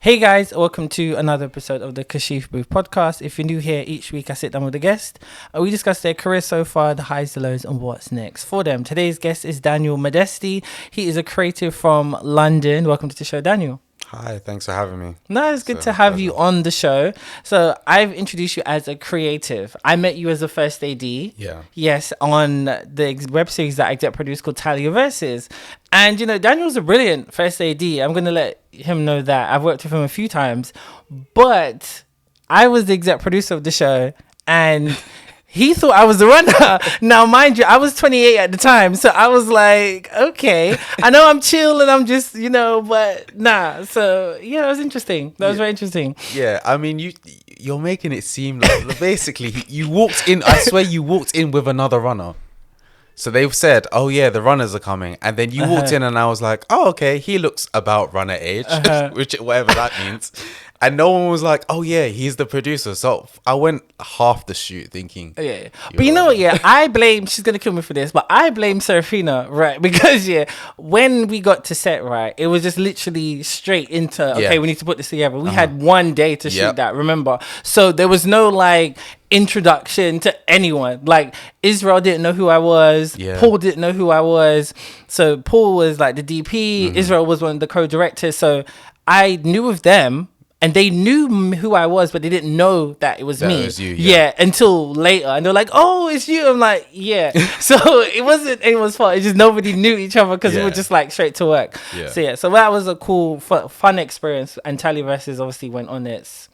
Hey guys, welcome to another episode of the Kashif Booth podcast. If you're new here, each week I sit down with a guest and we discuss their career so far, the highs, the lows, and what's next for them. Today's guest is Daniel Modeste. He is a creative from London. Welcome to the show, Daniel. Hi, thanks for having me. No, it's good to have you on the show. So I've introduced you as a creative. I met you as a first AD. Yeah. Yes, on the web series that I exec produced called Tally Your Verses. And, you know, Daniel's a brilliant first AD. I'm going to let him know that. I've worked with him a few times. But I was the exec producer of the show and he thought I was the runner. Now, mind you, I was 28 at the time. So I was like, okay, I know I'm chill and I'm just, you know, but nah. So, yeah, it was interesting. That was very interesting. Yeah, I mean, you're making it seem like basically you walked in. I swear you walked in with another runner. So they've said, oh, yeah, the runners are coming. And then you walked in and I was like, oh, okay, he looks about runner age, which whatever that means. And no one was like, oh, yeah, he's the producer. So I went half the shoot thinking. Yeah. But you know what? Yeah, I blame, she's going to kill me for this, but I blame Serafina, right? Because, yeah, when we got to set, right, it was just literally straight into, okay, we need to put this together. We had one day to shoot that, remember? So there was no, like, introduction to anyone. Like, Israel didn't know who I was. Yeah. Paul didn't know who I was. So Paul was, like, the DP. Israel was one of the co-directors. So I knew of them. And they knew who I was, but they didn't know that it was me. It was you, yeah, until later. And they're like, oh, it's you. I'm like, yeah. So it wasn't anyone's fault. It's just nobody knew each other because we were just like straight to work. Yeah. So, yeah. So that was a cool, fun experience. And Tally Versus obviously went on its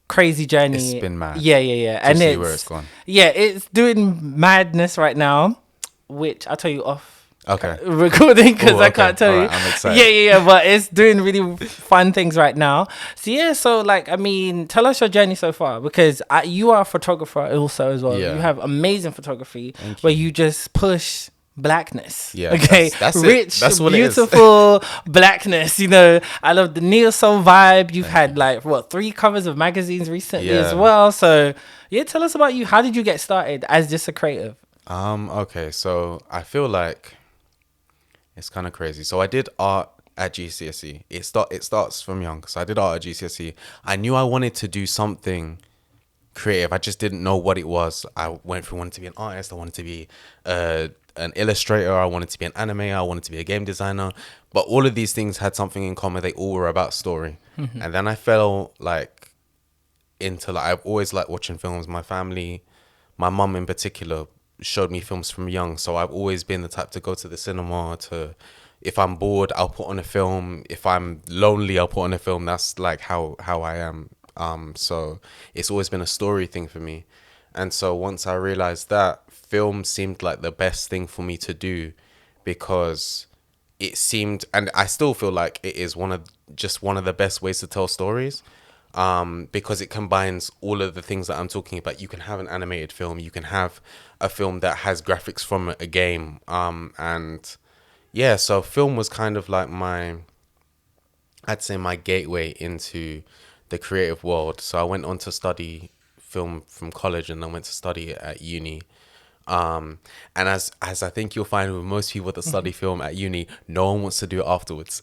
crazy journey. It's been mad. Yeah. And see where it's gone. Yeah, it's doing madness right now, which I'll tell you off. Okay. Recording because I can't tell you. I'm excited. Yeah. But it's doing really fun things right now. So yeah. So like, I mean, tell us your journey so far because you are a photographer also as well. Yeah. You have amazing photography where you just push blackness. Yeah. Okay. That's rich, that's what beautiful blackness. You know, I love the neo soul vibe. You've had like 3 covers of magazines recently as well. So yeah, tell us about you. How did you get started as just a creative? Okay. So I feel like it's kind of crazy. So I did art at GCSE. It starts from young. So I did art at GCSE. I knew I wanted to do something creative. I just didn't know what it was. I wanted to be an artist. I wanted to be an illustrator. I wanted to be an animator. I wanted to be a game designer. But all of these things had something in common. They all were about story. And then I fell like into like, I've always liked watching films. My family, my mum in particular, showed me films from young, so I've always been the type to go to the cinema. If I'm bored, I'll put on a film. If I'm lonely, I'll put on a film. That's like how I am. So it's always been a story thing for me. And so once I realized that, film seemed like the best thing for me to do because it seemed, and I still feel like it is one of the best ways to tell stories. Because it combines all of the things that I'm talking about. You can have an animated film, you can have a film that has graphics from a game, and yeah, so film was kind of like my gateway into the creative world. So I went on to study film from college and then went to study it at uni. And as I think you'll find with most people that study film at uni, no one wants to do it afterwards.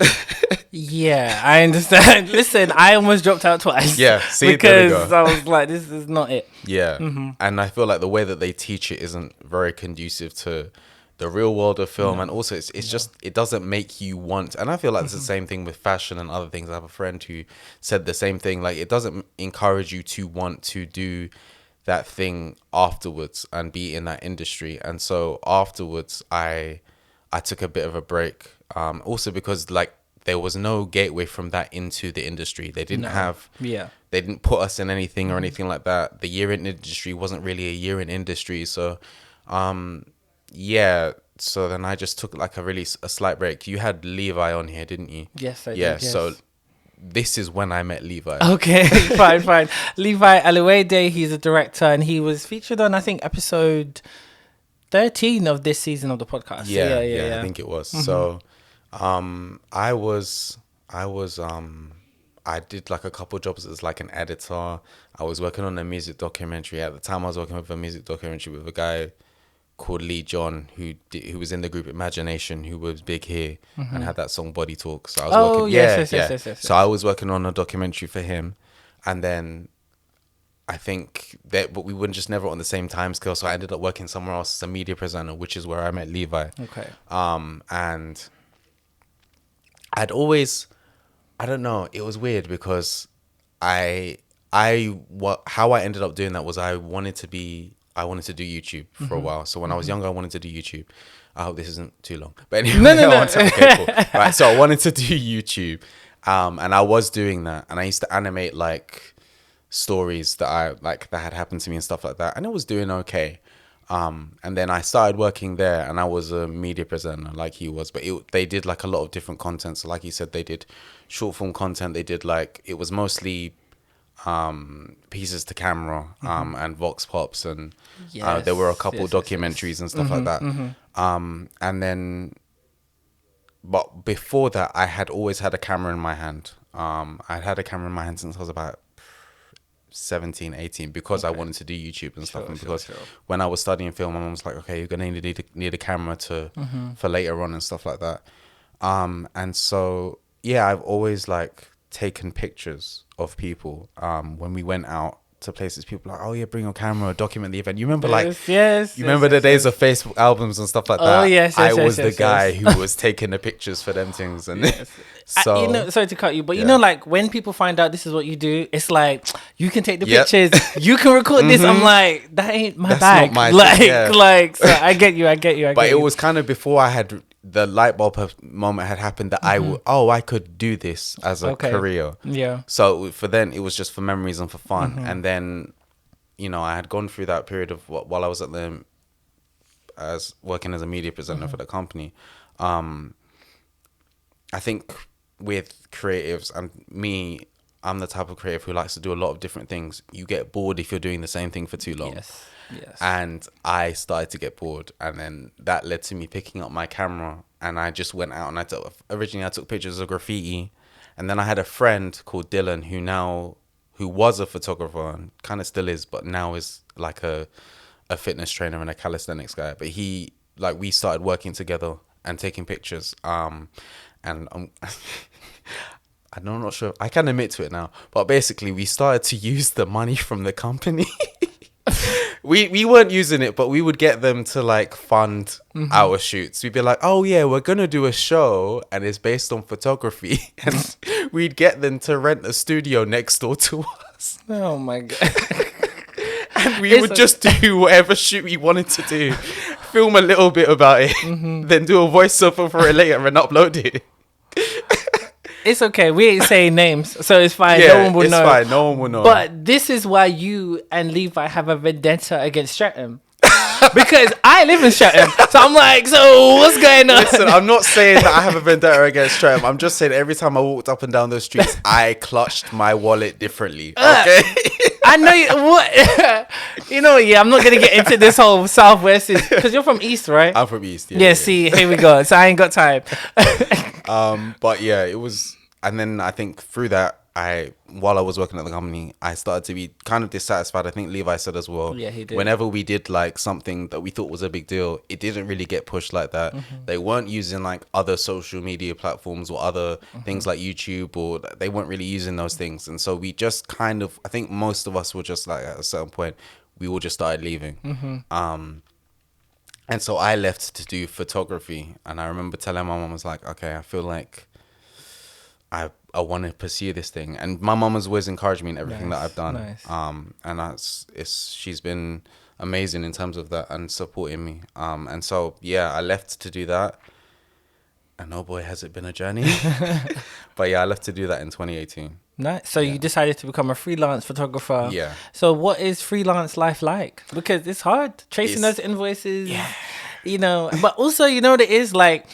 Yeah, I understand. Listen, I almost dropped out twice. Yeah, see, because I was like, this is not it. Yeah, and I feel like the way that they teach it isn't very conducive to the real world of film, and also it's just, it doesn't make you want. And I feel like it's the same thing with fashion and other things. I have a friend who said the same thing. Like, it doesn't encourage you to want to do that thing afterwards and be in that industry. And so afterwards I took a bit of a break, also because like there was no gateway from that into the industry. They didn't they didn't put us in anything or anything like that. The year in industry wasn't really a year in industry. So so then I just took like a slight break. You had Levi on here, didn't you? Yes, I did. Yes. So this is when I met Levi. Okay, fine. Levi Aluede, he's a director and he was featured on, I think, episode 13 of this season of the podcast. Yeah, I think it was. So I did like a couple jobs as like an editor. I was working on a music documentary. At the time I was working with a music documentary with a guy called Lee John, who was in the group Imagination, who was big here and had that song Body Talk. So I was working. Yes. So I was working on a documentary for him, and then I think that, but we were just never on the same time scale. So I ended up working somewhere else as a media presenter, which is where I met Levi. Okay. And I'd always, I don't know, it was weird because how I ended up doing that was I wanted to do YouTube for a while. So when I was younger, I wanted to do YouTube. I hope this isn't too long. But anyway, No. Okay, cool. Right, so I wanted to do YouTube. And I was doing that. And I used to animate like stories that had happened to me and stuff like that. And it was doing okay. And then I started working there, and I was a media presenter like he was, but they did like a lot of different content. So like he said, they did short form content. They did like, it was mostly pieces to camera and vox pops, and there were a couple documentaries and stuff like that. And then, but before that, I had always had a camera in my hand. I'd had a camera in my hand since I was about 17, 18, because I wanted to do YouTube and stuff. And because when I was studying film, my mom was like, okay, you're gonna need a camera for later on and stuff like that. And so yeah, I've always like taken pictures of people. When we went out to places, people were like, oh yeah, bring your camera, document the event. You remember the days of Facebook albums and stuff like that? I was the guy who was taking the pictures for them things. And so sorry to cut you, but you know, like when people find out this is what you do, it's like, you can take the pictures, you can record this. I'm like, that ain't my bag. Not my so I get you. But it was kind of before I had the light bulb moment had happened that I could do this as a career. Yeah. So for then, it was just for memories and for fun. And then, you know, I had gone through that period of while I was as working as a media presenter for the company. I think with creatives and me, I'm the type of creative who likes to do a lot of different things. You get bored if you're doing the same thing for too long. Yes. And I started to get bored, and then that led to me picking up my camera, and I just went out and originally I took pictures of graffiti, and then I had a friend called Dylan who was a photographer and kind of still is, but now is like a fitness trainer and a calisthenics guy. But we started working together and taking pictures. And I'm not sure I can admit to it now, but basically we started to use the money from the company. We weren't using it, but we would get them to like fund our shoots. We'd be like, oh yeah, we're gonna do a show and it's based on photography, and we'd get them to rent a studio next door to us. Oh my god. And we would just do whatever shoot we wanted to do, film a little bit about it, then do a voiceover for it later and upload it. It's okay. We ain't saying names, so it's fine. Yeah, no one will know. It's fine. No one will know. But this is why you and Levi have a vendetta against Streatham. Because I live in Streatham. So I'm like, so what's going on? Listen, I'm not saying that I have a vendetta against Streatham. I'm just saying every time I walked up and down those streets, I clutched my wallet differently. Okay? I know you. What? You know, yeah, I'm not going to get into this whole Southwest. Because you're from East, right? I'm from East, yeah. See, here we go. So I ain't got time. But yeah, it was, and then I think through that, while I was working at the company, I started to be kind of dissatisfied. I think Levi said as well. Yeah, he did. Whenever we did like something that we thought was a big deal, it didn't really get pushed like that. They weren't using like other social media platforms or other things like YouTube, or they weren't really using those things. And so we just kind of, I think most of us were just like, at a certain point, we all just started leaving. And so I left to do photography. And I remember telling my mom, I was like, okay, I feel like I want to pursue this thing. And my mom has always encouraged me in everything that I've done. And she's been amazing in terms of that and supporting me. And so, yeah, I left to do that. And oh boy, has it been a journey. But yeah, I left to do that in 2018. Nice. So you decided to become a freelance photographer. Yeah. So what is freelance life like? Because it's hard tracing those invoices. Yeah. You know, but also, you know what it is like,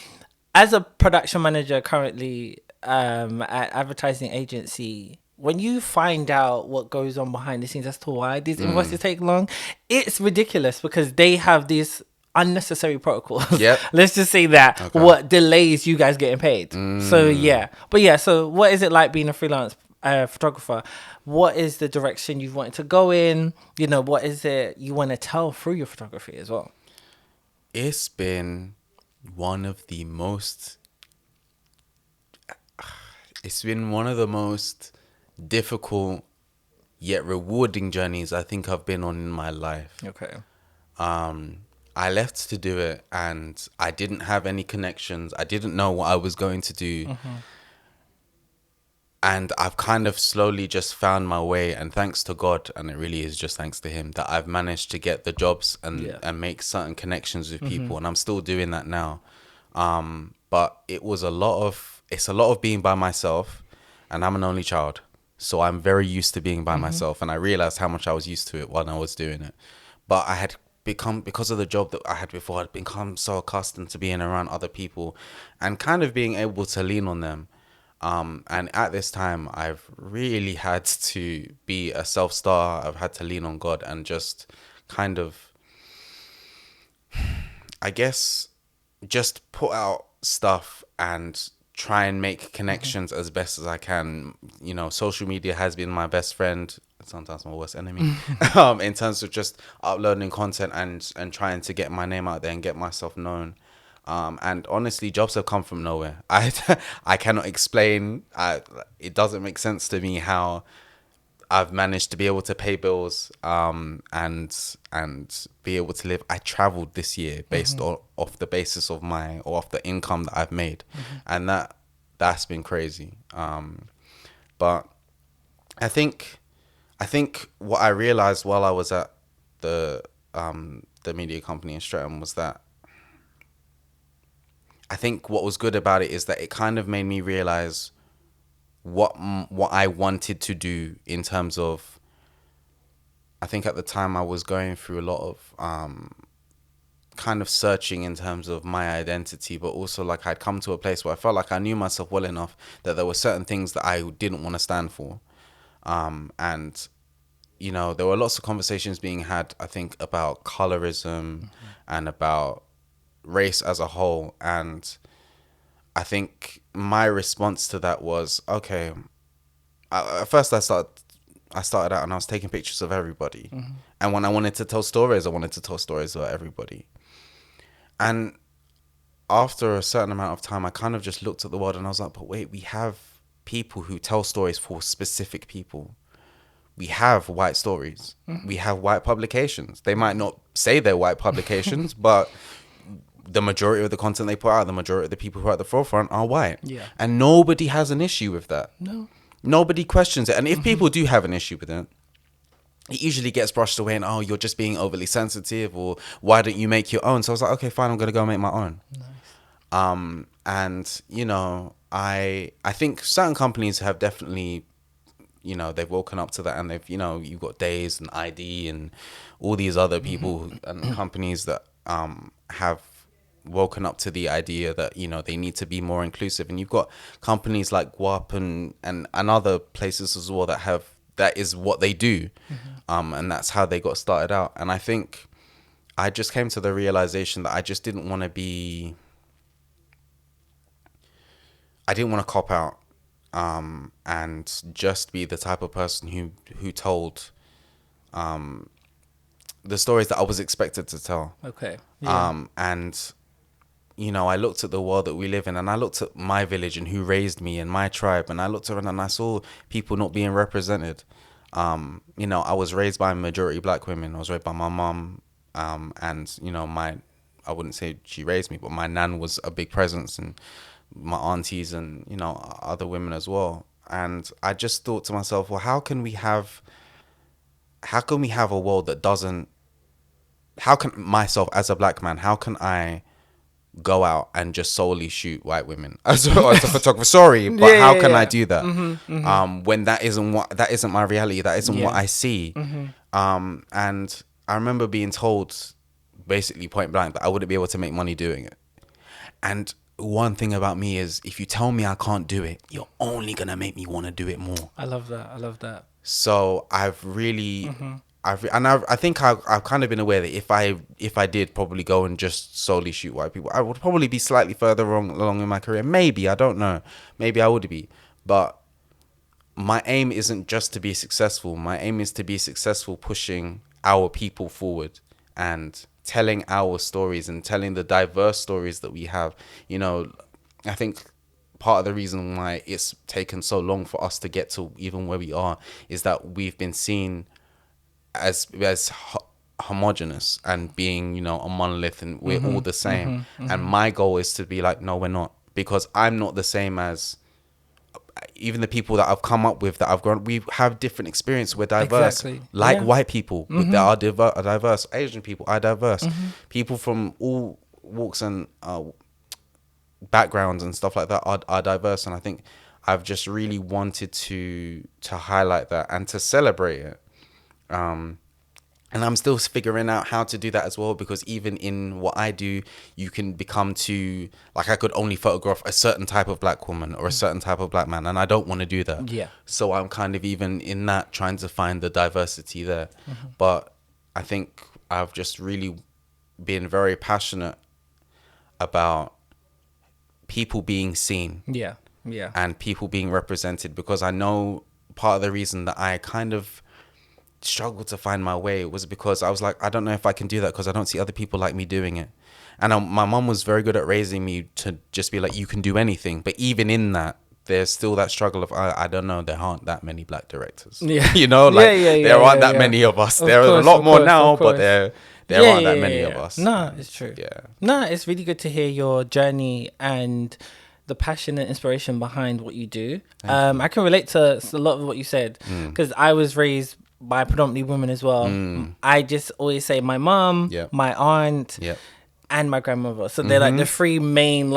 as a production manager currently at advertising agency, when you find out what goes on behind the scenes as to why these invoices take long, it's ridiculous because they have these unnecessary protocols. Yep. Let's just say that what delays you guys getting paid. So yeah. But yeah, so what is it like being a freelance photographer? What is the direction you've wanted to go in? You know, what is it you want to tell through your photography as well? It's been one of the most it's been one of the most difficult yet rewarding journeys I think I've been on in my life. Okay. I left to do it and I didn't have any connections. I didn't know what I was going to do. And I've kind of slowly just found my way, and thanks to God, and it really is just thanks to him, that I've managed to get the jobs and make certain connections with people, and I'm still doing that now. But it's a lot of being by myself, and I'm an only child. So I'm very used to being by myself, and I realized how much I was used to it while I was doing it. But I had become, because of the job that I had before, I'd become so accustomed to being around other people and kind of being able to lean on them. And at this time, I've really had to be a self-star. I've had to lean on God and just kind of, I guess, just put out stuff and try and make connections as best as I can. You know, social media has been my best friend, sometimes my worst enemy, in terms of just uploading content and trying to get my name out there and get myself known. And honestly, jobs have come from nowhere. I cannot explain. It doesn't make sense to me how I've managed to be able to pay bills, and be able to live. I traveled this year based on off the basis of off the income that I've made, and that's been crazy. But I think what I realized while I was at the media company in Streatham was that I think what was good about it is that it kind of made me realize what I wanted to do in terms of, I think at the time I was going through a lot of kind of searching in terms of my identity, but also like I'd come to a place where I felt like I knew myself well enough that there were certain things that I didn't want to stand for. And you know, there were lots of conversations being had, I think, about colorism and about race as a whole. And I think my response to that was, okay, at first I started out and I was taking pictures of everybody. And when I wanted to tell stories, I wanted to tell stories about everybody. And after a certain amount of time, I kind of just looked at the world and I was like, but wait, we have people who tell stories for specific people. We have white stories. We have white publications. They might not say they're white publications, but the majority of the content they put out, the majority of the people who are at the forefront are white. Yeah. And nobody has an issue with that. No. Nobody questions it. And if people do have an issue with it, it usually gets brushed away and, oh, you're just being overly sensitive, or why don't you make your own? So I was like, okay, fine, I'm going to go make my own. Nice. And, you know, I think certain companies have definitely, you know, they've woken up to that, and they've, you know, you've got Days and ID and all these other people and companies that have woken up to the idea that, you know, they need to be more inclusive. And you've got companies like WAP and other places as well that is what they do. And that's how they got started out. And I think I just came to the realization that I just didn't want to cop out, and just be the type of person who told the stories that I was expected to tell. Okay. Yeah. And you know, I looked at the world that we live in, and I looked at my village and who raised me and my tribe, and I looked around and I saw people not being represented. You know, I was raised by majority black women. I was raised by my mum, and you know, I wouldn't say she raised me, but my nan was a big presence, and my aunties and, you know, other women as well. And I just thought to myself, well, how can we have a world that doesn't, how can myself as a black man, how can I go out and just solely shoot white women as a photographer? Sorry, but how can I do that? When that isn't my reality, that isn't what I see. And I remember being told basically point blank that I wouldn't be able to make money doing it. And one thing about me is, if you tell me I can't do it, you're only gonna make me want to do it more. I love that. So I've really, I think I've kind of been aware that if I did probably go and just solely shoot white people, I would probably be slightly further along in my career. Maybe, I don't know. Maybe I would be. But my aim isn't just to be successful. My aim is to be successful pushing our people forward and telling our stories and telling the diverse stories that we have. You know, I think part of the reason why it's taken so long for us to get to even where we are is that we've been seen as homogenous and being, you know, a monolith, and we're all the same. And my goal is to be like, no, we're not, because I'm not the same as even the people that I've come up with, that I've grown. We have different experience. We're diverse, like white people. There are diverse. Asian people are diverse. People from all walks and backgrounds and stuff like that are diverse. And I think I've just really wanted to highlight that and to celebrate it. And I'm still figuring out how to do that as well, because even in what I do, you can become too, like, I could only photograph a certain type of black woman or a certain type of black man, and I don't want to do that. Yeah. So I'm kind of even in that trying to find the diversity there. But I think I've just really been very passionate about people being seen. Yeah. And people being represented, because I know part of the reason that I kind of struggled to find my way was because I was like, I don't know if I can do that because I don't see other people like me doing it. And my mom was very good at raising me to just be like, you can do anything. But even in that, there's still that struggle of, I don't know, there aren't that many black directors. Yeah. You know, like there aren't that many of us. There are a lot more now, but there aren't that many of us. No, it's true. Yeah. No, it's really good to hear your journey and the passion and inspiration behind what you do. I can relate to a lot of what you said, because I was raised by predominantly women as well. I just always say my mom, my aunt, and my grandmother. So they're like the three main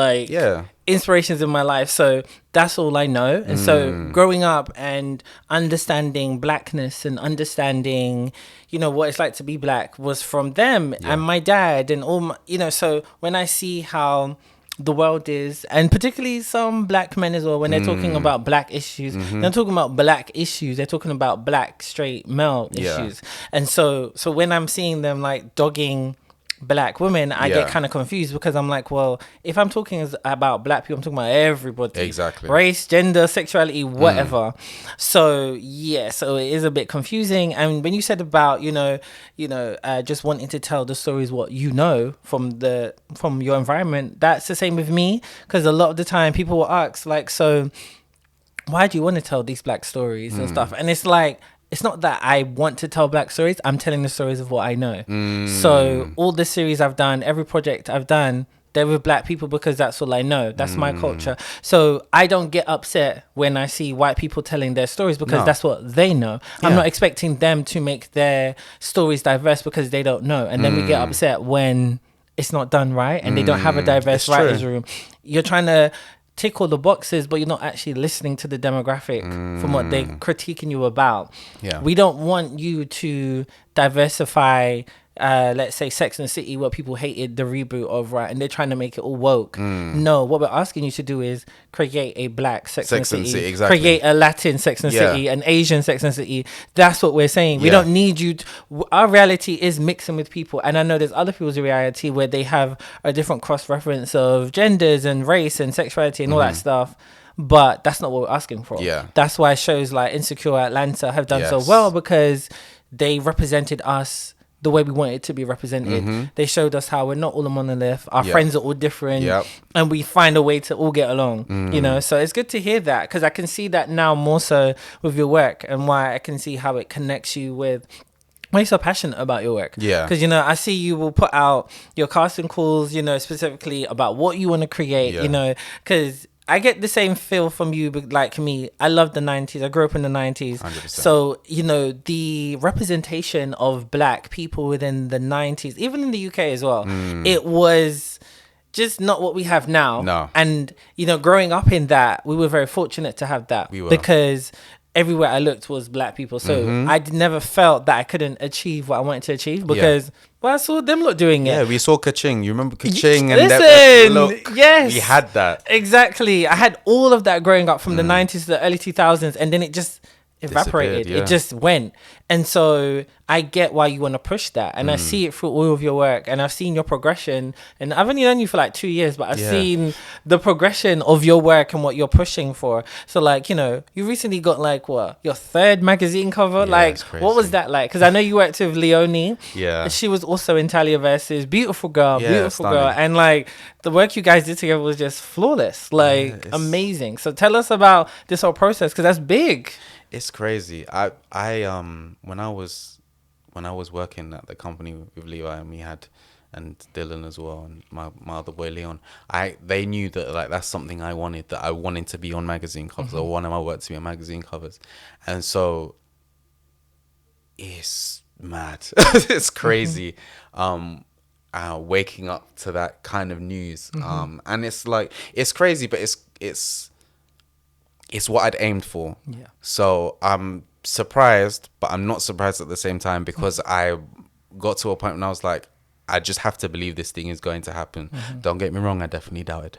inspirations in my life. So that's all I know. And so growing up and understanding blackness and understanding, you know, what it's like to be black was from them and my dad and all my, you know. So when I see how the world is, and particularly some black men as well, when they're talking about black issues, they're not talking about black issues, they're talking about black straight male issues. And so when I'm seeing them like dogging black women, I get kind of confused, because I'm like, well, if I'm talking about black people, I'm talking about everybody. Exactly. Race, gender, sexuality, whatever. So so it is a bit confusing. And when you said about, just wanting to tell the stories what you know from your environment, that's the same with me, because a lot of the time people will ask like, so why do you want to tell these black stories and stuff? And it's like, it's not that I want to tell black stories. I'm telling the stories of what I know. So all the series I've done, every project I've done, they're with black people because that's all I know. That's my culture. So I don't get upset when I see white people telling their stories, because that's what they know. I'm not expecting them to make their stories diverse because they don't know. And then we get upset when it's not done right and they don't have a diverse writers' room. You're trying to tick all the boxes, but you're not actually listening to the demographic from what they're critiquing you about. We don't want you to diversify, let's say Sex and the City, what people hated the reboot of, right? And they're trying to make it all woke. No, what we're asking you to do is create a black Sex and the City, exactly. Create a Latin Sex and the City, an Asian Sex and the City. That's what we're saying. We don't need you our reality is mixing with people, and I know there's other people's reality where they have a different cross-reference of genders and race and sexuality and all that stuff. But that's not what we're asking for. That's why shows like Insecure, Atlanta have done so well, because they represented us the way we want it to be represented. They showed us how we're not all a monolith. Our friends are all different, and we find a way to all get along. You know, so it's good to hear that, because I can see that now more so with your work, and why I can see how it connects you with why you're so passionate about your work. Because, I see you will put out your casting calls, specifically about what you want to create, because I get the same feel from you, but like me, I love the 90s. I grew up in the 90s. 100%. So, the representation of black people within the 90s, even in the UK as well, it was just not what we have now. No. And, growing up in that, we were very fortunate to have that. We were. Because everywhere I looked was black people. So I never felt that I couldn't achieve what I wanted to achieve, because I saw them lot doing it. Yeah, we saw Kaching. You remember Kaching? And listen, look, yes. We had that. Exactly. I had all of that growing up from the 90s to the early 2000s, and then it just evaporated. Yeah. It just went. And so I get why you want to push that. And I see it through all of your work. And I've seen your progression. And I've only known you for like 2 years, but I've seen the progression of your work and what you're pushing for. So like, you know, you recently got like what, your 3rd magazine cover? Like, what was that like? Because I know you worked with Leonie. Yeah. She was also in Talioverses. Beautiful girl, beautiful stunning. girl. And like the work you guys did together was just flawless. Like amazing. So tell us about this whole process, because that's big. It's crazy. I when I was working at the company with Levi, and we had, and Dylan as well, and my other boy Leon, they knew that like that's something I wanted, that I wanted to be on magazine covers. I wanted my work to be on magazine covers. And so it's mad. It's crazy. Waking up to that kind of news. And it's like, it's crazy, but it's what I'd aimed for. Yeah. So I'm surprised, but I'm not surprised at the same time, because I got to a point when I was like, I just have to believe this thing is going to happen. Don't get me wrong, I definitely doubted.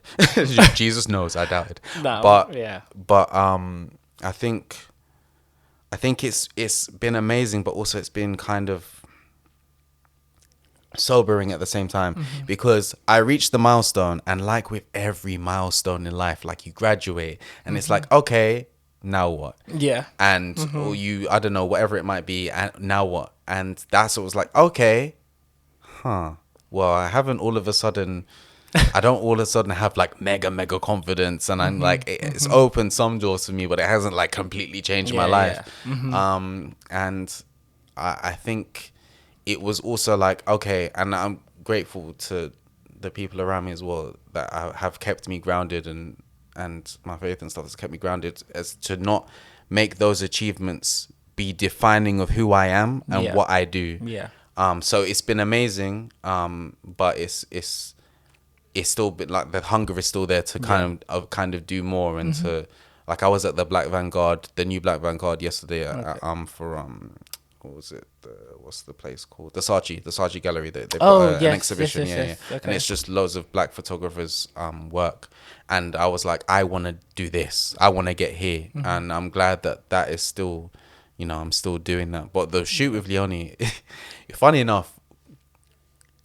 Jesus knows I doubted. No, But I think it's been amazing, but also it's been kind of sobering at the same time, because I reached the milestone, and like with every milestone in life, like you graduate and it's like, okay, now what? Yeah. And or you, I don't know, whatever it might be, and now what? And that's what was like, okay, well, I don't all of a sudden have like mega confidence, and I'm like, it's opened some doors for me, but it hasn't like completely changed my life. And I think it was also like, okay, and I'm grateful to the people around me as well that have kept me grounded, and my faith and stuff has kept me grounded, as to not make those achievements be defining of who I am and what I do. Yeah. So it's been amazing, but it's still been like, the hunger is still there to kind of do more, and to, like, I was at the Black Vanguard, the new Black Vanguard yesterday for what was it? What's the place called? The Saatchi Gallery. They've got an exhibition, yes. Okay. And it's just loads of black photographers' work. And I was like, I want to do this. I want to get here. And I'm glad that is still, you know, I'm still doing that. But the shoot with Leonie, funny enough,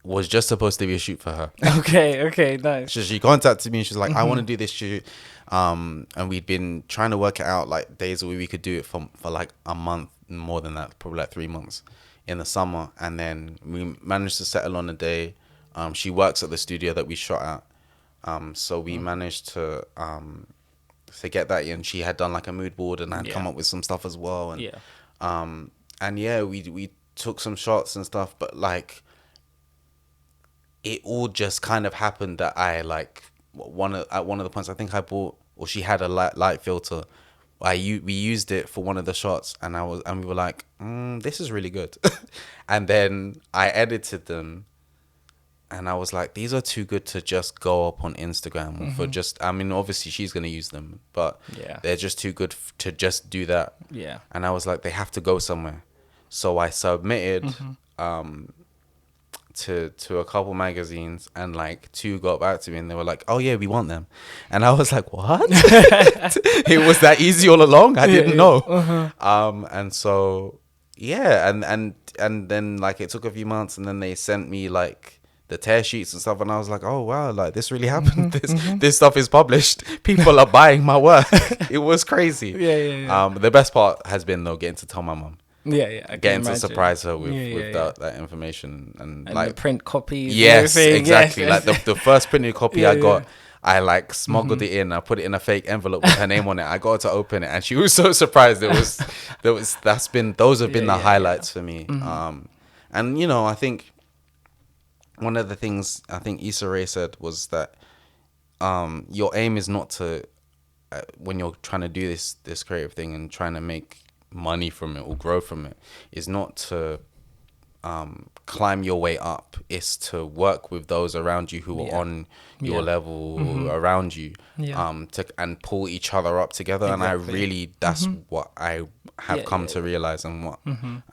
was just supposed to be a shoot for her. Okay, nice. So she contacted me and she's like, I want to do this shoot. And we'd been trying to work it out, like days where we could do it for like a month, more than that, probably like 3 months in the summer. And then we managed to settle on a day. She works at the studio that we shot at. So we managed to get that in. She had done like a mood board, and I'd come up with some stuff as well. And we took some shots and stuff, but like, it all just kind of happened that I like at one of the points, I think I bought, or she had a light filter. We used it for one of the shots, and we were like, this is really good. And then I edited them, and I was like, these are too good to just go up on Instagram for just, I mean, obviously she's going to use them, but they're just too good to just do that. Yeah. And I was like, they have to go somewhere. So I submitted to a couple magazines, and like 2 got back to me, and they were like, oh yeah, we want them. And I was like, what? It was that easy all along? I didn't know. And so and then like it took a few months, and then they sent me like the tear sheets and stuff, and I was like, oh wow, like this really happened. This stuff is published. People are buying my work. It was crazy. The best part has been though getting to tell my mum. Getting to surprise her with that information, and like the print copies. Yes, exactly. Yes. Like the first printed copy I got, I like smuggled it in. I put it in a fake envelope with her name on it. I got her to open it, and she was so surprised. Those have been the highlights for me. And you know, I think one of the things I think Issa Rae said was that your aim is not to when you're trying to do this creative thing and trying to make money from it or grow from it, is not to climb your way up. It's to work with those around you who are on your level, around you, and pull each other up together. Exactly. And I really, that's what have come to realize, and what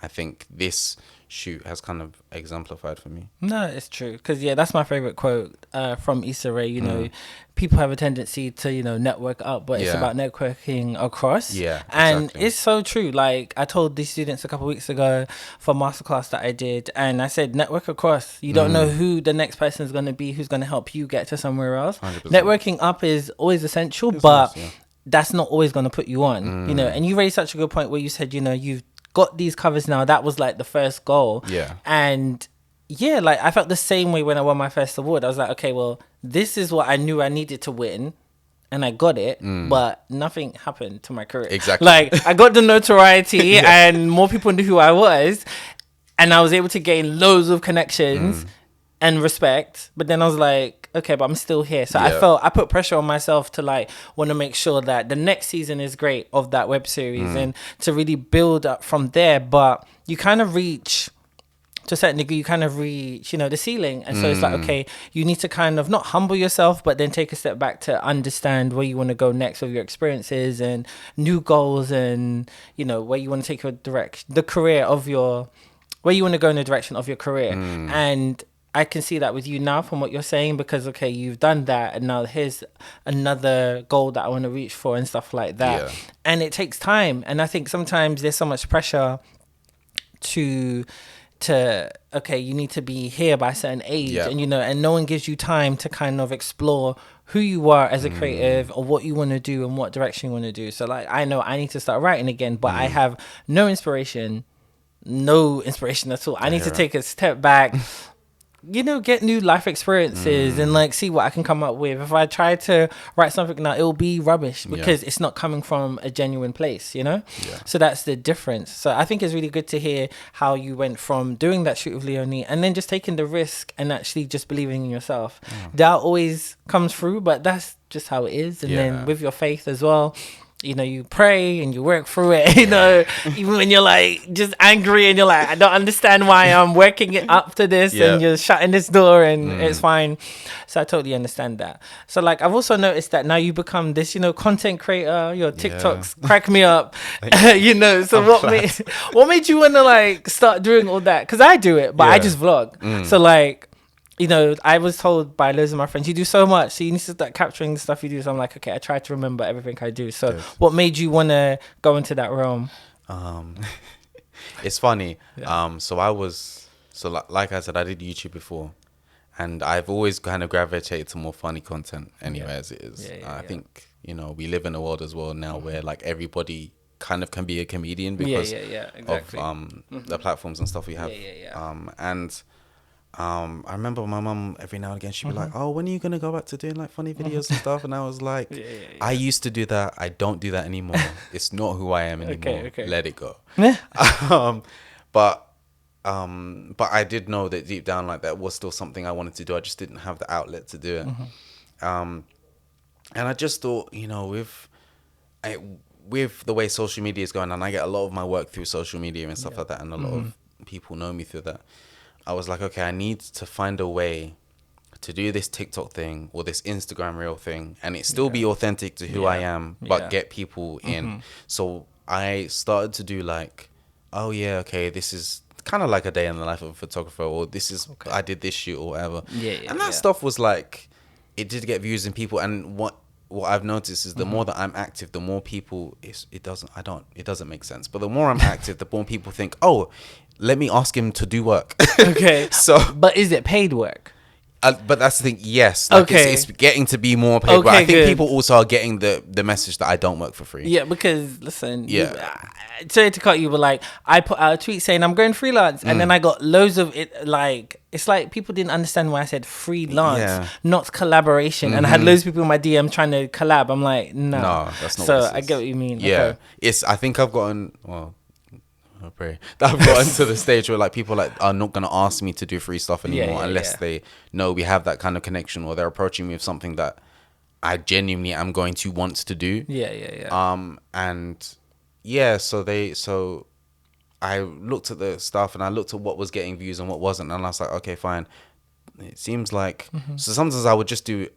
I think this shoot has kind of exemplified for me. No, it's true. Because, that's my favorite quote from Issa Rae. You know, people have a tendency to, network up, but it's about networking across. Yeah, and exactly. it's so true. Like, I told these students a couple of weeks ago for masterclass that I did, and I said, network across. You don't know who the next person is going to be, who's going to help you get to somewhere else. 100%. Networking up is always essential, but that's not always going to put you on, and you raised such a good point where you said, you've got these covers now. That was like the first goal. Yeah. And like I felt the same way when I won my first award. I was like, okay, well, this is what I knew I needed to win, and I got it, but nothing happened to my career. Exactly. Like, I got the notoriety and more people knew who I was, and I was able to gain loads of connections and respect. But then I was like, okay, but I'm still here. So I put pressure on myself to like want to make sure that the next season is great of that web series and to really build up from there. But you kind of reach, to a certain degree, the ceiling. And so it's like, okay, you need to kind of not humble yourself, but then take a step back to understand where you want to go next with your experiences and new goals, and, where you want to take your where you want to go in the direction of your career. And I can see that with you now from what you're saying, because, okay, you've done that, and now here's another goal that I want to reach for and stuff like that. Yeah. And it takes time. And I think sometimes there's so much pressure to okay, you need to be here by a certain age, and, and no one gives you time to kind of explore who you are as a creative, or what you want to do and what direction you want to do. So, like, I know I need to start writing again, but I have no inspiration at all. I need to take a step back, get new life experiences and like see what I can come up with. If I try to write something now, it will be rubbish because it's not coming from a genuine place, So that's the difference. So I think it's really good to hear how you went from doing that shoot with Leonie and then just taking the risk and actually just believing in yourself. Doubt always comes through, but that's just how it is. And then with your faith as well, you pray and you work through it, even when you're like just angry and you're like, I don't understand why I'm working it up to this and you're shutting this door and it's fine. So I totally understand that. So like, I've also noticed that now you become this, content creator, your TikToks crack me up, so what made you want to like start doing all that? Because I do it, but I just vlog. So like, I was told by loads of my friends, you do so much, so you need to start capturing the stuff you do. So I'm like, okay, I try to remember everything I do. So what made you want to go into that realm? It's funny. Like I said, I did YouTube before, and I've always kind of gravitated to more funny content anyway, as it is. I think, we live in a world as well now where like everybody kind of can be a comedian because exactly. of the platforms and stuff we have. I remember my mum every now and again, she'd be like, oh, when are you going to go back to doing like funny videos and stuff? And I was like, I used to do that. I don't do that anymore. It's not who I am anymore. Let it go. But I did know that deep down, like, that was still something I wanted to do. I just didn't have the outlet to do it. And I just thought, with the way social media is going, and I get a lot of my work through social media and stuff like that, and a lot of people know me through that. I was like, okay, I need to find a way to do this TikTok thing or this Instagram reel thing and it still be authentic to who I am, but get people in. So I started to do like, this is kind of like a day in the life of a photographer, or this is, I did this shoot or whatever. And that stuff was like, it did get views and people. And what I've noticed is the more that I'm active, the more people, it doesn't make sense. But the more I'm active, the more people think, oh, let me ask him to do work. But is it paid work? But that's the thing, yes. Like it's getting to be more paid. But I think people also are getting the message that I don't work for free. Yeah, because listen, sorry to cut you, but like I put out a tweet saying I'm going freelance, and then I got loads of it. Like it's like people didn't understand why I said freelance, not collaboration, and I had loads of people in my DM trying to collab. I'm like, no, that's not. So I get what you mean. Yeah, I think I've gotten I pray that I've gotten to the stage where like people like are not gonna ask me to do free stuff anymore unless they know we have that kind of connection, or they're approaching me with something that I genuinely am going to want to do. So I looked at the stuff and I looked at what was getting views and what wasn't, and I was like, okay, fine. It seems like so sometimes I would just do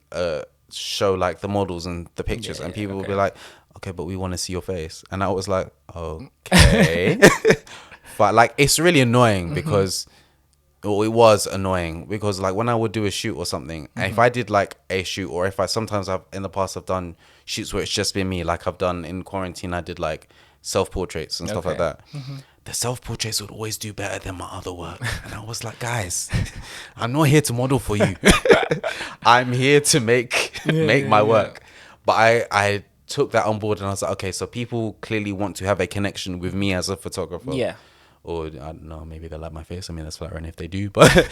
show like the models and the pictures, and people would be like, okay, but we want to see your face. And I was like, okay. But like, it's really annoying because, or it was annoying because like when I would do a shoot or something, and if I did like a shoot, or if I sometimes I've in the past I've done shoots where it's just been me, like I've done in quarantine, I did like self-portraits and stuff like that. The self-portraits would always do better than my other work. And I was like, guys, I'm not here to model for you. I'm here to make my work. But I took that on board and I was like, okay, so people clearly want to have a connection with me as a photographer. Yeah. Or I don't know, maybe they like my face. I mean, that's flattering if they do. But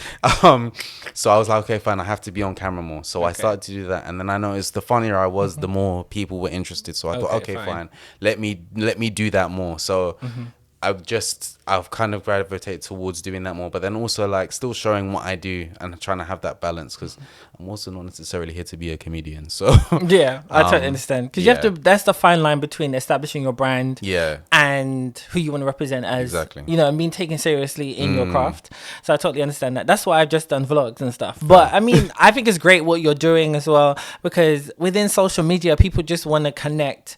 so I was like, okay, fine, I have to be on camera more. So I started to do that, and then I noticed the funnier I was, the more people were interested. So I thought, okay, fine, let me do that more. So I've kind of gravitated towards doing that more, but then also like still showing what I do and trying to have that balance, because I'm also not necessarily here to be a comedian. So yeah, I totally understand, because you have to. That's the fine line between establishing your brand, and who you want to represent as, you know, and being taken seriously in your craft. So I totally understand that. That's why I've just done vlogs and stuff. But I mean, I think it's great what you're doing as well, because within social media, people just want to connect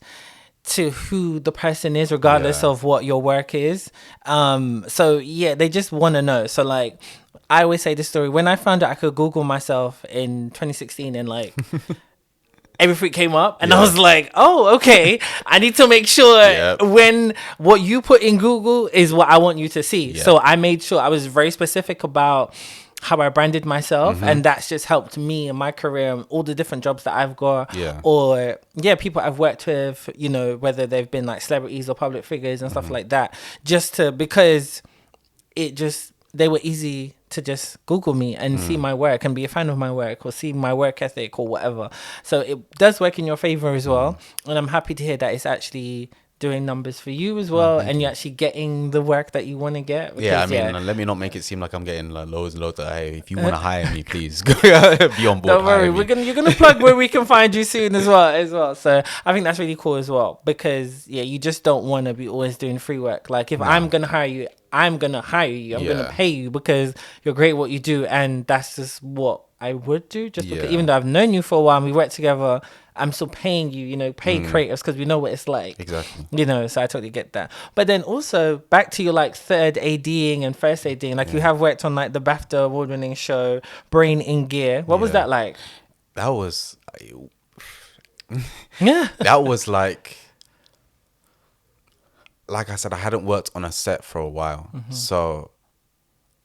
to who the person is, regardless of what your work is. So yeah, they just want to know. So like, I always say this story. When I found out I could Google myself in 2016, and like everything came up, and I was like, oh, okay, I need to make sure when what you put in Google is what I want you to see. So I made sure I was very specific about how I branded myself, and that's just helped me in my career, all the different jobs that I've got, or people I've worked with, you know, whether they've been like celebrities or public figures and stuff like that, because they were easy to just Google me and see my work and be a fan of my work, or see my work ethic or whatever. So it does work in your favor as well, and I'm happy to hear that it's actually doing numbers for you as well, and you're actually getting the work that you want to get. Because, let me not make it seem like I'm getting like loads and loads of, hey, if you want to hire me, please be on board. Don't worry, you're gonna plug where we can find you soon as well. So I think that's really cool as well, because you just don't want to be always doing free work. Like if I'm gonna hire you, I'm gonna hire you. I'm gonna pay you because you're great at what you do, and that's just what I would do. Just because, even though I've known you for a while and we work together, I'm still paying you, you know, pay creatives, because we know what it's like. Exactly. You know, so I totally get that. But then also back to your like third ADing and first ADing, like you have worked on like the BAFTA award-winning show Brain in Gear. What was that like? That was that was like I said, I hadn't worked on a set for a while, so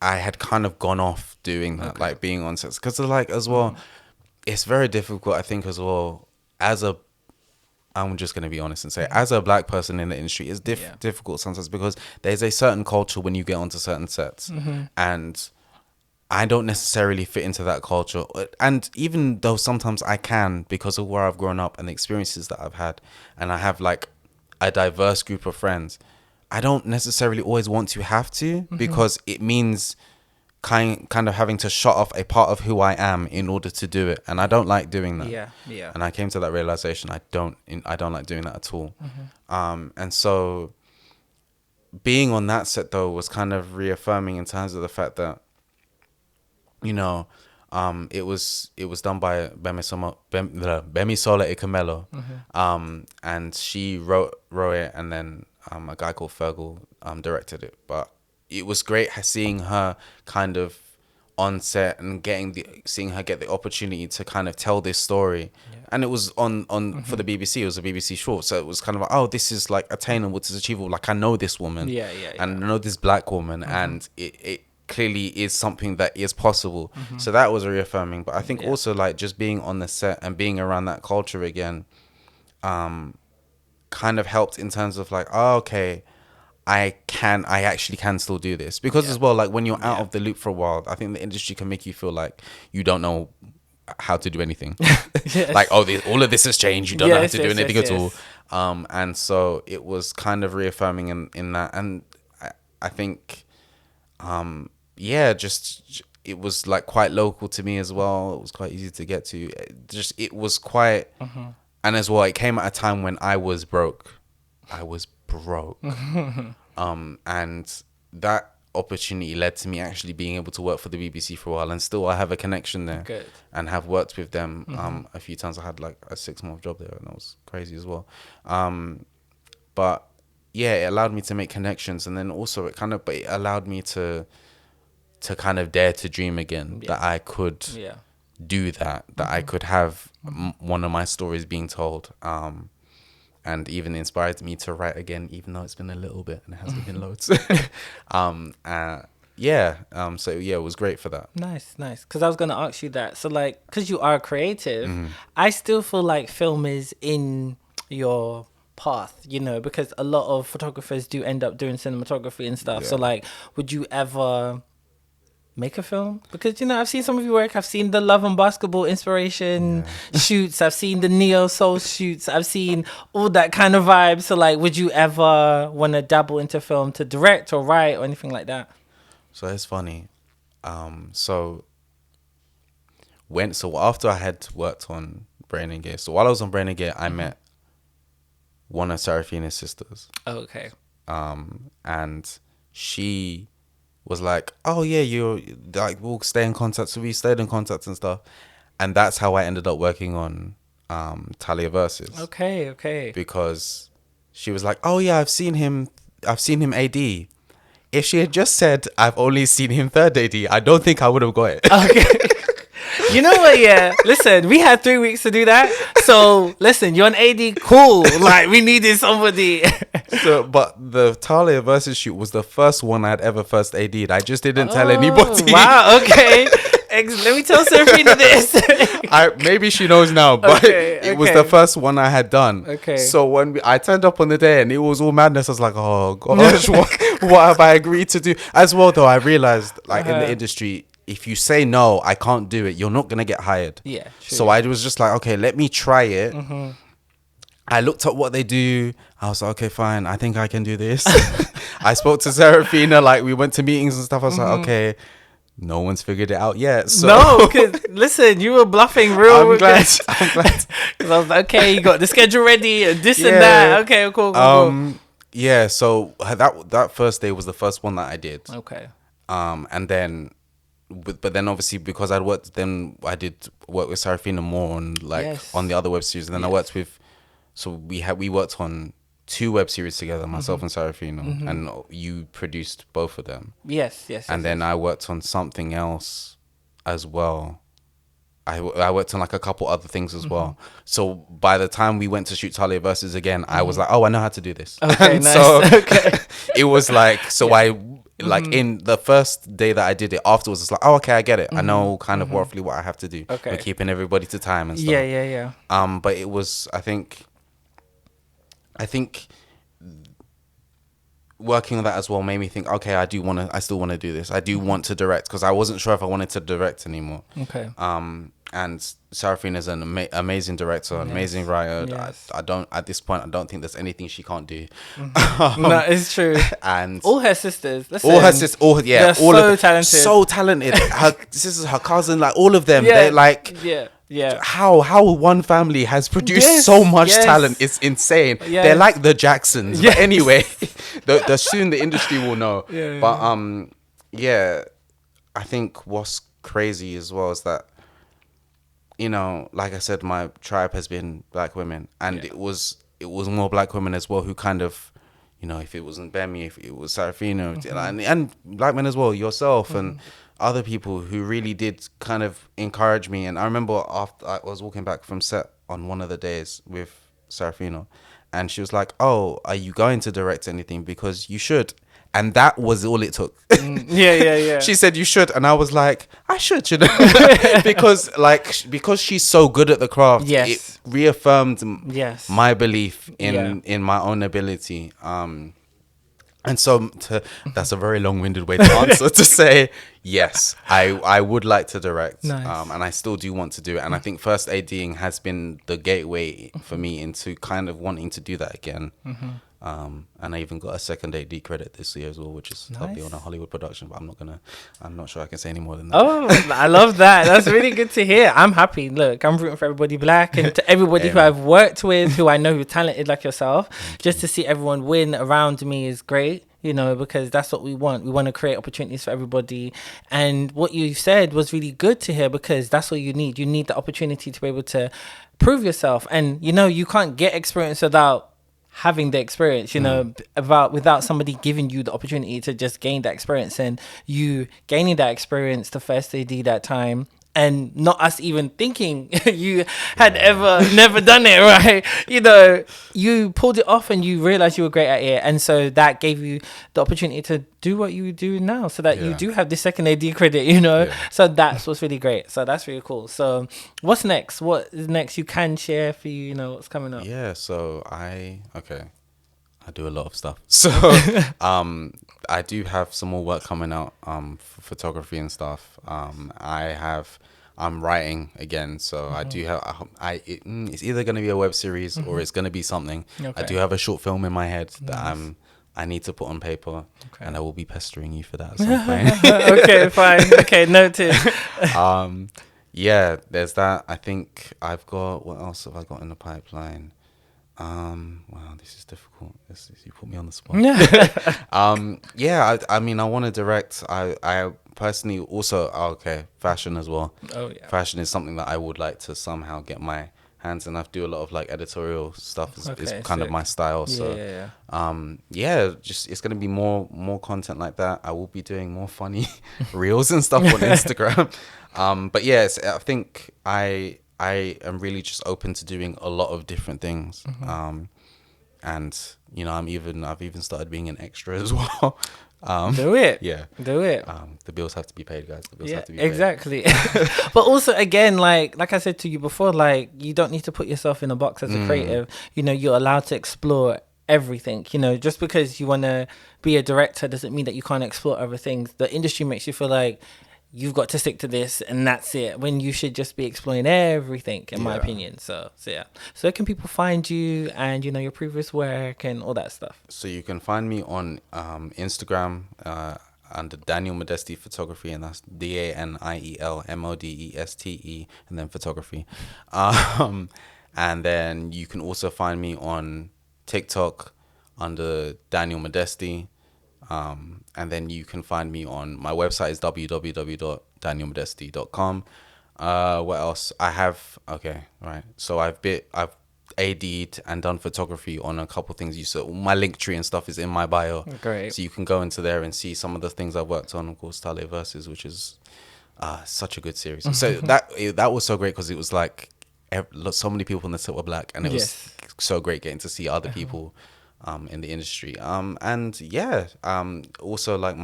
I had kind of gone off doing that, like being on sets, because like as well, it's very difficult, I think, as well, I'm just going to be honest and say, as a black person in the industry, it's difficult sometimes, because there's a certain culture when you get onto certain sets, and I don't necessarily fit into that culture. And even though sometimes I can, because of where I've grown up and the experiences that I've had, and I have like a diverse group of friends, I don't necessarily always want to have to, because it means kind of having to shut off a part of who I am in order to do it, and I don't like doing that. And I came to that realization, I don't like doing that at all. And so being on that set though was kind of reaffirming in terms of the fact that, you know, it was done by Bemisola Ikamelo, and she wrote it, and then a guy called Fergal directed it. But it was great seeing her kind of on set and seeing her get the opportunity to kind of tell this story. And it was on for the BBC. It was a BBC short, so it was kind of like, oh, this is like attainable, this is achievable. Like, I know this woman, and I know this black woman, and it clearly is something that is possible. So that was reaffirming. But I think also like just being on the set and being around that culture again, kind of helped in terms of like, oh, okay, I actually can still do this. Because as well, like when you're out of the loop for a while, I think the industry can make you feel like you don't know how to do anything. Like, oh, all of this has changed, you don't know how to do anything at all. And so it was kind of reaffirming in that. And I think just it was like quite local to me as well. It was quite easy to get to. It was quite, and as well, it came at a time when I was broke. And that opportunity led to me actually being able to work for the BBC for a while, and still I have a connection there. Good. And have worked with them a few times. I had like a 6-month job there, and that was crazy as well. But yeah, it allowed me to make connections, and then also it allowed me to kind of dare to dream again, that I could do that I could have one of my stories being told, and even inspired me to write again, even though it's been a little bit and it hasn't been loads. So it was great for that. Nice. Because I was going to ask you that. So like, because you are creative, I still feel like film is in your path, you know, because a lot of photographers do end up doing cinematography and stuff. So like, would you ever make a film? Because, you know, I've seen some of your work. I've seen the Love and Basketball inspiration shoots. I've seen the Neo Soul shoots. I've seen all that kind of vibe. So like, would you ever want to dabble into film to direct or write or anything like that? So it's funny. So after I had worked on Brain and Gear, so while I was on Brain and Gear, I met one of Serafina's sisters. Oh, okay. And she was like, oh yeah, you're like, we'll stay in contact. So we stayed in contact and stuff. And that's how I ended up working on Talia Versus. Okay. Because she was like, oh yeah, I've seen him AD. If she had just said, I've only seen him third AD, I don't think I would have got it. Okay. You know what? Yeah. Listen, we had 3 weeks to do that. So listen, you're an AD. Cool. Like, we needed somebody. But the Talia Versus shoot was the first one I'd ever first AD'd. I just didn't tell anybody. Wow. Okay. Let me tell Serafina this. Maybe she knows now, but it was the first one I had done. Okay. So when I turned up on the day and it was all madness, I was like, oh gosh, what have I agreed to do? As well, though, I realized like in the industry, if you say no, I can't do it, you're not going to get hired. Yeah. True. So I was just like, okay, let me try it. I looked at what they do. I was like, okay, fine. I think I can do this. I spoke to Serafina, like we went to meetings and stuff. I was like, okay, no one's figured it out yet. So. No, because listen, you were bluffing real. I'm glad. Because I was like, okay, you got the schedule ready and this and that. Okay, cool. Yeah, so that first day was the first one that I did. Okay. And then, but then obviously because I did work with Serafina more on on the other web series. And then I worked with, so we worked on 2 web series together, myself and Serafina, and you produced both of them. Yes. And then I worked on something else as well. I worked on like a couple other things as well. So by the time we went to shoot Talia Versus again, I was like, oh, I know how to do this. Okay, nice. So it was like, so I like in the first day that I did it afterwards, it's like, oh, okay, I get it. I know kind of roughly what I have to do. Okay. We're keeping everybody to time and stuff. Yeah. But it was, I think working on that as well made me think, okay, I still want to do this. I do want to direct, because I wasn't sure if I wanted to direct anymore. Okay. And Serafina's an amazing director, amazing writer. Yes. At this point, I don't think there's anything she can't do. No, it's true. And all her sisters. Listen, all her sisters, they're all so of them, talented. so talented. Her sisters, her cousin, like all of them. Yeah. They're like, yeah. How one family has produced so much talent, it's insane. Yes. They're like the Jacksons. Yes. But anyway, soon the industry will know. Yeah. But I think what's crazy as well is that, you know, like I said, my tribe has been black women, and it was more black women as well who kind of, you know, if it wasn't Bemi, if it was Serafina, and black men as well, yourself and other people who really did kind of encourage me. And I remember after I was walking back from set on one of the days with Serafina, and she was like, oh, are you going to direct anything? Because you should. And that was all it took. Yeah. She said you should, and I was like, I should, you know, because she's so good at the craft. Yes. It reaffirmed my belief in my own ability. And so that's a very long-winded way to answer to say yes, I would like to direct. Nice. And I still do want to do it. And I think first ADing has been the gateway for me into kind of wanting to do that again. And I even got a second AD credit this year as well, which is I'll be on a Hollywood production, but I'm not sure I can say any more than that. Oh, I love that. That's really good to hear. I'm happy. Look, I'm rooting for everybody black, and to everybody who I've worked with, who I know who are talented like yourself. Just to see everyone win around me is great. because that's what we want. We want to create opportunities for everybody. And what you said was really good to hear, because that's what you need. You need the opportunity to be able to prove yourself. And, you can't get experience without having the experience, without somebody giving you the opportunity to just gain that experience, and you gaining that experience the first AD that time, and not us even thinking you had ever never done it, right? You pulled it off and you realized you were great at it. And so that gave you the opportunity to do what you do now, so that you do have the second AD credit, So that's what's really great. So that's really cool. So what's next? What is next you can share for what's coming up? Yeah, so I do a lot of stuff. So I do have some more work coming out for photography and stuff. I'm writing again, so I do have it's either going to be a web series or it's going to be something. I do have a short film in my head that I need to put on paper, and I will be pestering you for that at some point. Okay, fine. Okay, noted. Yeah, there's that. I think I've got, what else have I got in the pipeline? Wow, this is difficult. You put me on the spot. I mean, I want to direct. I personally also, fashion as well. Oh yeah. Fashion is something that I would like to somehow get my hands in. I do a lot of like editorial stuff. Is kind of my style. So just it's gonna be more content like that. I will be doing more funny reels and stuff on Instagram. But yes, I think I am really just open to doing a lot of different things. And I've even started being an extra as well. Do it. Yeah. Do it. The bills have to be paid, guys. The bills have to be paid. Exactly. But also, again, like I said to you before, like, you don't need to put yourself in a box as a creative. You're allowed to explore everything. Just because you want to be a director doesn't mean that you can't explore other things. The industry makes you feel like you've got to stick to this and that's it, when you should just be exploring everything, in my opinion. So where can people find you and your previous work and all that stuff? So you can find me on Instagram under Daniel Modeste Photography, and that's DanielModeste and then photography. And then you can also find me on TikTok under Daniel Modeste. And then you can find me on my website is www.danielmodeste.com. What else? I have So I've AD'd and done photography on a couple things. My link tree and stuff is in my bio. Great. So you can go into there and see some of the things I've worked on. Of course, Tale Versus, which is such a good series. So that was so great because it was like so many people on the set were black, and it was so great getting to see other people in the industry. Also like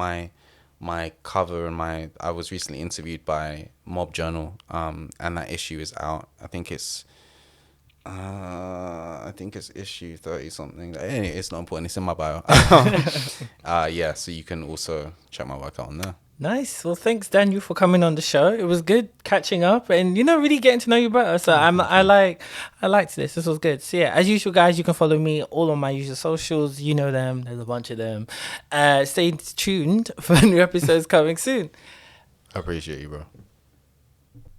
my cover and I was recently interviewed by Mob Journal, and that issue is out. I think it's issue 30 something. Anyway, it's not important. It's in my bio. So you can also check my work out on there. Nice. Well, thanks, Daniel, for coming on the show. It was good catching up and really getting to know you better. So I liked this. This was good. So yeah, as usual, guys, you can follow me all on my usual socials. You know them. There's a bunch of them. Stay tuned for new episodes coming soon. I appreciate you, bro.